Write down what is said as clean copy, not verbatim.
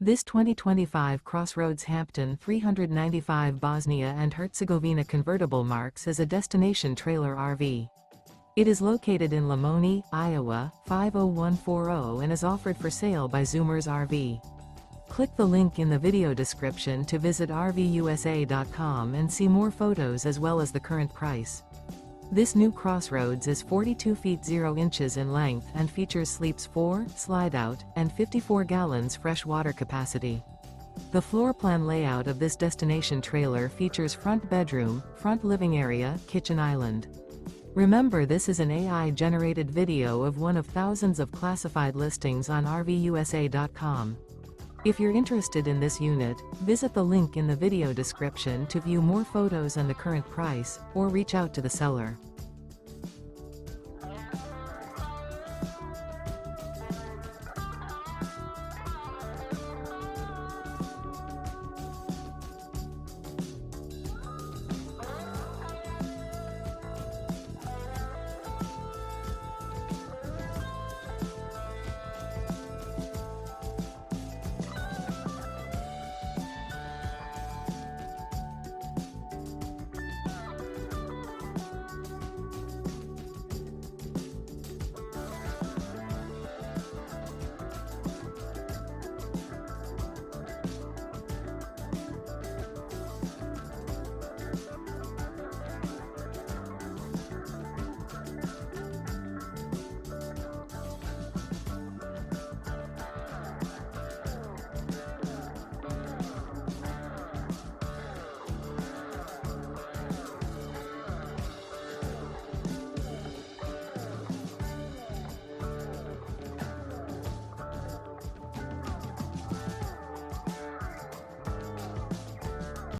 This 2025 CrossRoads Hampton 395 Bosnia and Herzegovina convertible marks as a destination trailer RV. It is located in Lamoni, Iowa, 50140 and is offered for sale by Zoomers RV. Click the link in the video description to visit RVUSA.com and see more photos as well as the current price. This new CrossRoads is 42 feet 0 inches in length and features sleeps 4, Slideout, and 54 gallons fresh water capacity. The floor plan layout of this destination trailer features front bedroom, front living area, kitchen island. Remember, this is an AI-generated video of one of thousands of classified listings on RVUSA.com. If you're interested in this unit, visit the link in the video description to view more photos and the current price, or reach out to the seller.